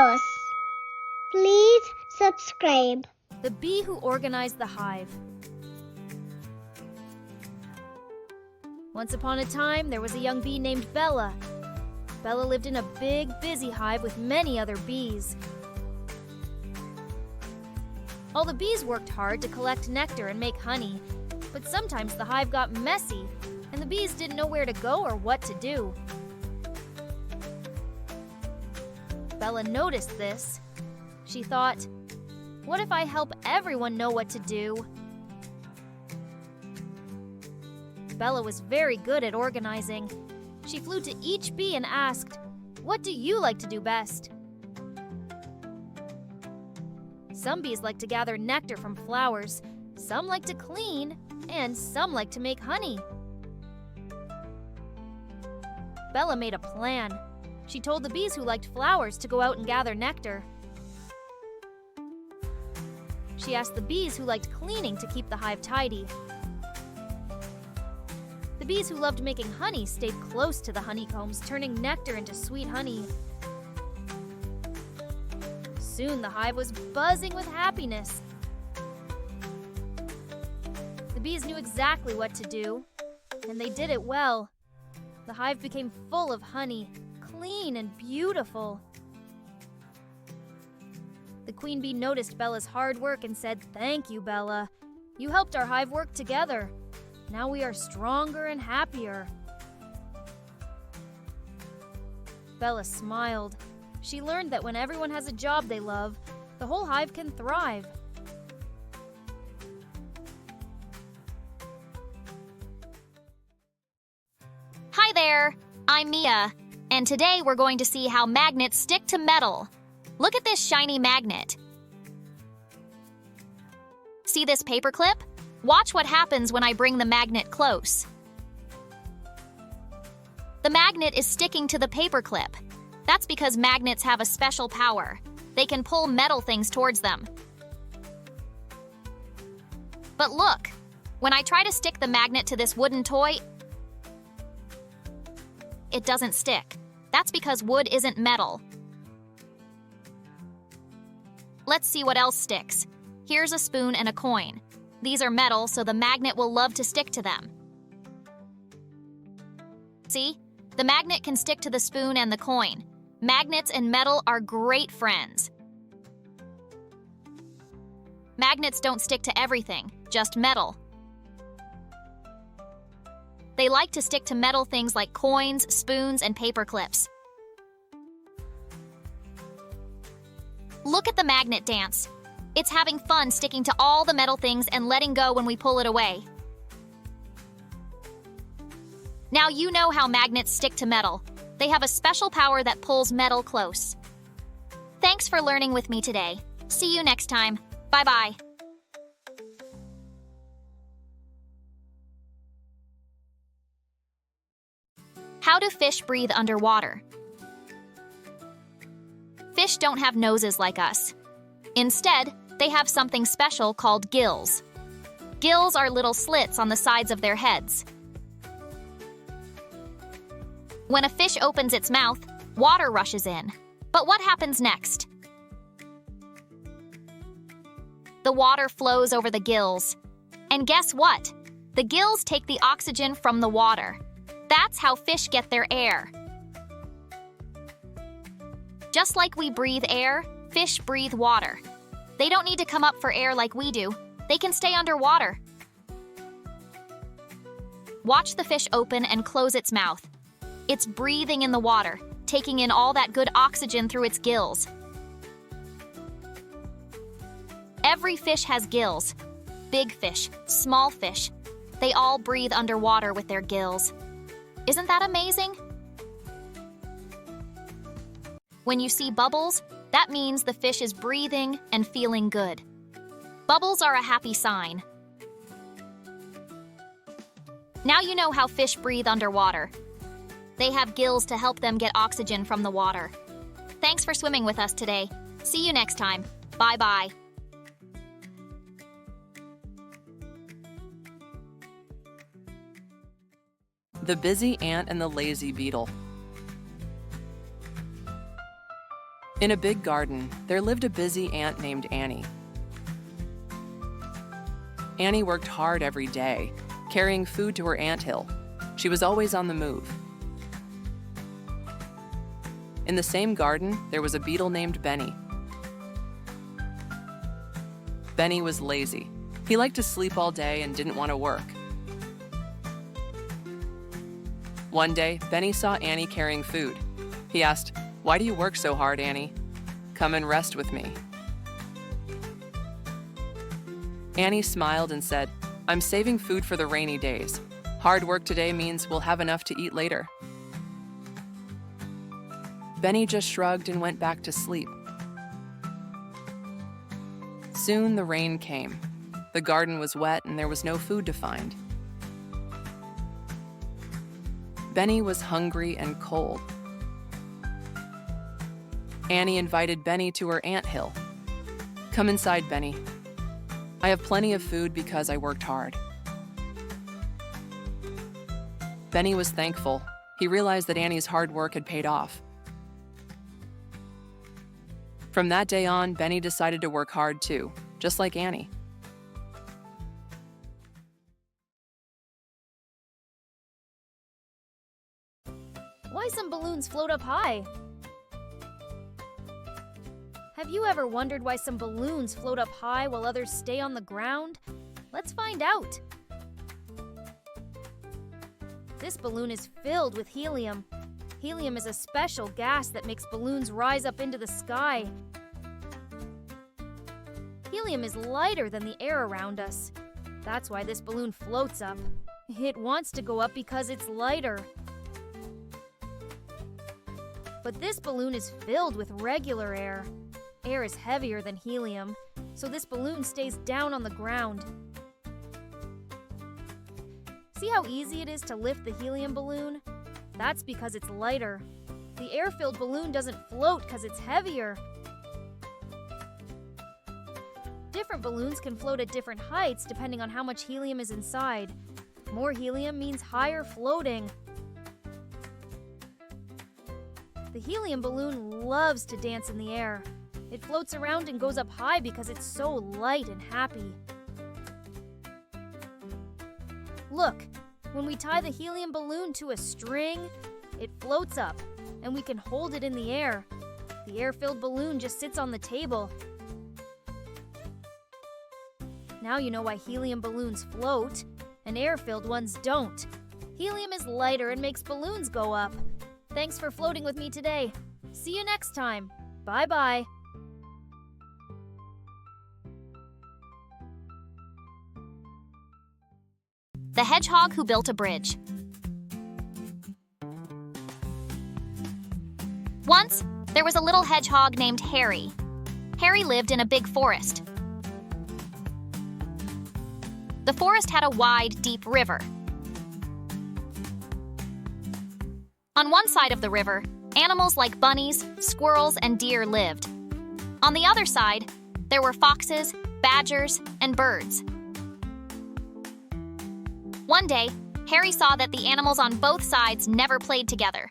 videos. Please subscribe. The bee who organized the hive. Once upon a time, there was a young bee named Bella. Bella lived in a big, busy hive with many other bees. All the bees worked hard to collect nectar and make honey, but sometimes the hive got messy, and the bees didn't know where to go or what to do. Bella noticed this. She thought, what if I help everyone know what to do? Bella was very good at organizing. She flew to each bee and asked, "What do you like to do best?" Some bees like to gather nectar from flowers, some like to clean, and some like to make honey. Bella made a plan. She told the bees who liked flowers to go out and gather nectar. She asked the bees who liked cleaning to keep the hive tidy. The bees who loved making honey stayed close to the honeycombs, turning nectar into sweet honey. Soon the hive was buzzing with happiness. The bees knew exactly what to do, and they did it well. The hive became full of honey, clean and beautiful. The queen bee noticed Bella's hard work and said, "Thank you, Bella. You helped our hive work together. Now we are stronger and happier." Bella smiled. She learned that when everyone has a job they love, the whole hive can thrive. Hi there, I'm Mia, and today we're going to see how magnets stick to metal. Look at this shiny magnet. See this paperclip? Watch what happens when I bring the magnet close. The magnet is sticking to the paperclip. That's because magnets have a special power. They can pull metal things towards them. But look, when I try to stick the magnet to this wooden toy, it doesn't stick. That's because wood isn't metal. Let's see what else sticks. Here's a spoon and a coin. These are metal, so the magnet will love to stick to them. See? The magnet can stick to the spoon and the coin. Magnets and metal are great friends. Magnets don't stick to everything, just metal. They like to stick to metal things like coins, spoons, and paper clips. Look at the magnet dance. It's having fun sticking to all the metal things and letting go when we pull it away. Now you know how magnets stick to metal. They have a special power that pulls metal close. Thanks for learning with me today. See you next time. Bye-bye. How do fish breathe underwater? Fish don't have noses like us. Instead, they have something special called gills. Gills are little slits on the sides of their heads. When a fish opens its mouth, water rushes in. But what happens next? The water flows over the gills. And guess what? The gills take the oxygen from the water. That's how fish get their air. Just like we breathe air, fish breathe water. They don't need to come up for air like we do. They can stay underwater. Watch the fish open and close its mouth. It's breathing in the water, taking in all that good oxygen through its gills. Every fish has gills. Big fish, small fish. They all breathe underwater with their gills. Isn't that amazing? When you see bubbles, that means the fish is breathing and feeling good. Bubbles are a happy sign. Now you know how fish breathe underwater. They have gills to help them get oxygen from the water. Thanks for swimming with us today. See you next time. Bye-bye. The busy ant and the lazy beetle. In a big garden, there lived a busy ant named Annie. Annie worked hard every day, carrying food to her anthill. She was always on the move. In the same garden, there was a beetle named Benny. Benny was lazy. He liked to sleep all day and didn't want to work. One day, Benny saw Annie carrying food. He asked, "Why do you work so hard, Annie? Come and rest with me." Annie smiled and said, "I'm saving food for the rainy days. Hard work today means we'll have enough to eat later." Benny just shrugged and went back to sleep. Soon the rain came. The garden was wet and there was no food to find. Benny was hungry and cold. Annie invited Benny to her anthill. "Come inside, Benny. I have plenty of food because I worked hard." Benny was thankful. He realized that Annie's hard work had paid off. From that day on, Benny decided to work hard too, just like Annie. Why some balloons float up high? Have you ever wondered why some balloons float up high while others stay on the ground? Let's find out. This balloon is filled with helium. Helium is a special gas that makes balloons rise up into the sky. Helium is lighter than the air around us. That's why this balloon floats up. It wants to go up because it's lighter. But this balloon is filled with regular air. Air is heavier than helium, so this balloon stays down on the ground. See how easy it is to lift the helium balloon? That's because it's lighter. The air-filled balloon doesn't float because it's heavier. Different balloons can float at different heights depending on how much helium is inside. More helium means higher floating. The helium balloon loves to dance in the air. It floats around and goes up high because it's so light and happy. Look, when we tie the helium balloon to a string, it floats up, and we can hold it in the air. The air-filled balloon just sits on the table. Now you know why helium balloons float, and air-filled ones don't. Helium is lighter and makes balloons go up. Thanks for floating with me today. See you next time. Bye-bye. The Hedgehog Who Built a Bridge. Once, there was a little hedgehog named Harry. Harry lived in a big forest. The forest had a wide, deep river. On one side of the river, animals like bunnies, squirrels, and deer lived. On the other side, there were foxes, badgers, and birds. One day, Harry saw that the animals on both sides never played together.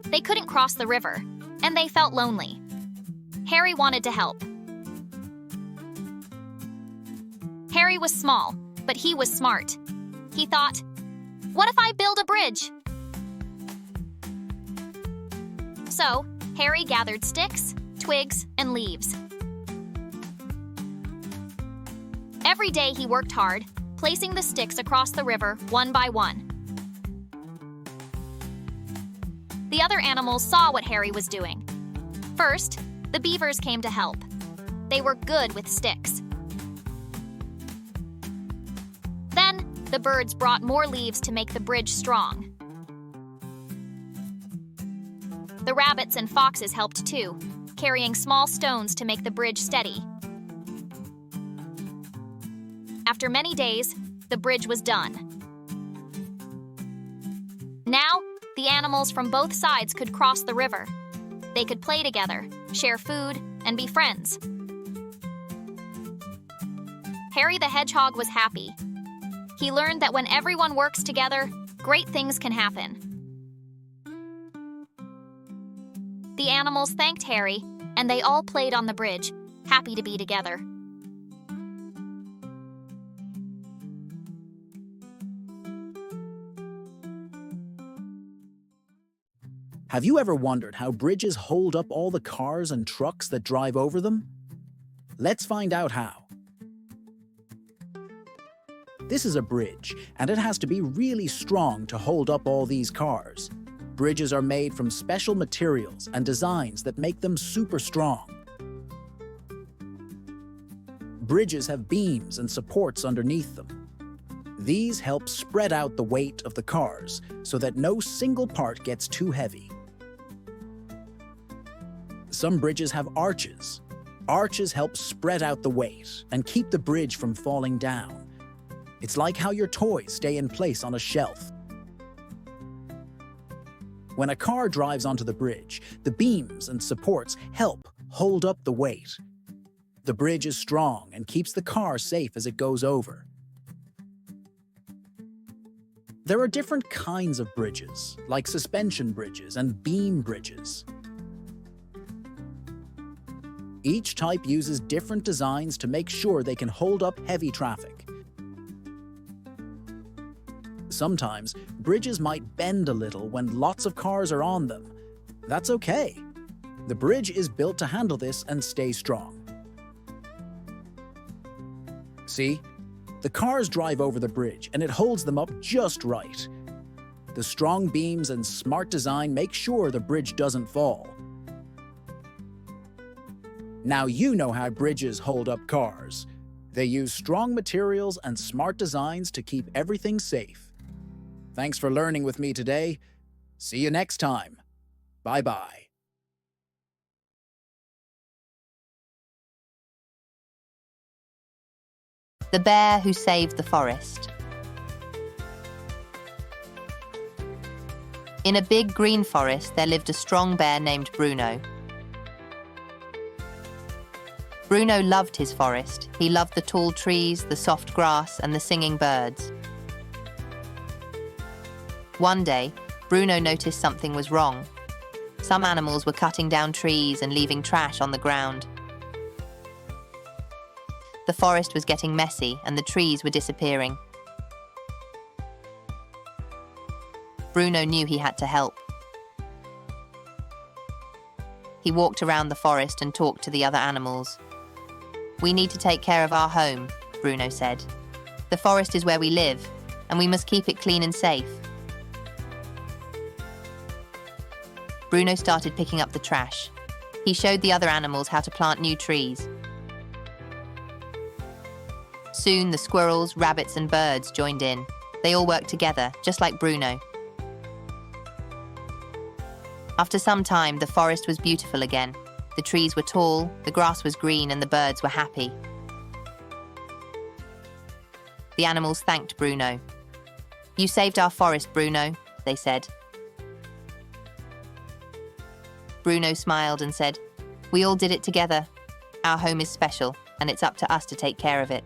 They couldn't cross the river, and they felt lonely. Harry wanted to help. Harry was small, but he was smart. He thought, "What if I build a bridge?" So, Harry gathered sticks, twigs, and leaves. Every day he worked hard, placing the sticks across the river one by one. The other animals saw what Harry was doing. First, the beavers came to help. They were good with sticks. Then, the birds brought more leaves to make the bridge strong. The rabbits and foxes helped too, carrying small stones to make the bridge steady. After many days, the bridge was done. Now, the animals from both sides could cross the river. They could play together, share food, and be friends. Harry the Hedgehog was happy. He learned that when everyone works together, great things can happen. The animals thanked Harry, and they all played on the bridge, happy to be together. Have you ever wondered how bridges hold up all the cars and trucks that drive over them? Let's find out how. This is a bridge, and it has to be really strong to hold up all these cars. Bridges are made from special materials and designs that make them super strong. Bridges have beams and supports underneath them. These help spread out the weight of the cars so that no single part gets too heavy. Some bridges have arches. Arches help spread out the weight and keep the bridge from falling down. It's like how your toys stay in place on a shelf. When a car drives onto the bridge, the beams and supports help hold up the weight. The bridge is strong and keeps the car safe as it goes over. There are different kinds of bridges, like suspension bridges and beam bridges. Each type uses different designs to make sure they can hold up heavy traffic. Sometimes, bridges might bend a little when lots of cars are on them. That's okay. The bridge is built to handle this and stay strong. See? The cars drive over the bridge and it holds them up just right. The strong beams and smart design make sure the bridge doesn't fall. Now you know how bridges hold up cars. They use strong materials and smart designs to keep everything safe. Thanks for learning with me today. See you next time. Bye-bye. The Bear Who Saved the Forest. In a big green forest, there lived a strong bear named Bruno. Bruno loved his forest. He loved the tall trees, the soft grass, and the singing birds. One day, Bruno noticed something was wrong. Some animals were cutting down trees and leaving trash on the ground. The forest was getting messy and the trees were disappearing. Bruno knew he had to help. He walked around the forest and talked to the other animals. "We need to take care of our home," Bruno said. "The forest is where we live, and we must keep it clean and safe." Bruno started picking up the trash. He showed the other animals how to plant new trees. Soon, the squirrels, rabbits, and birds joined in. They all worked together, just like Bruno. After some time, the forest was beautiful again. The trees were tall, the grass was green, and the birds were happy. The animals thanked Bruno. "You saved our forest, Bruno," they said. Bruno smiled and said, "We all did it together. Our home is special, and it's up to us to take care of it."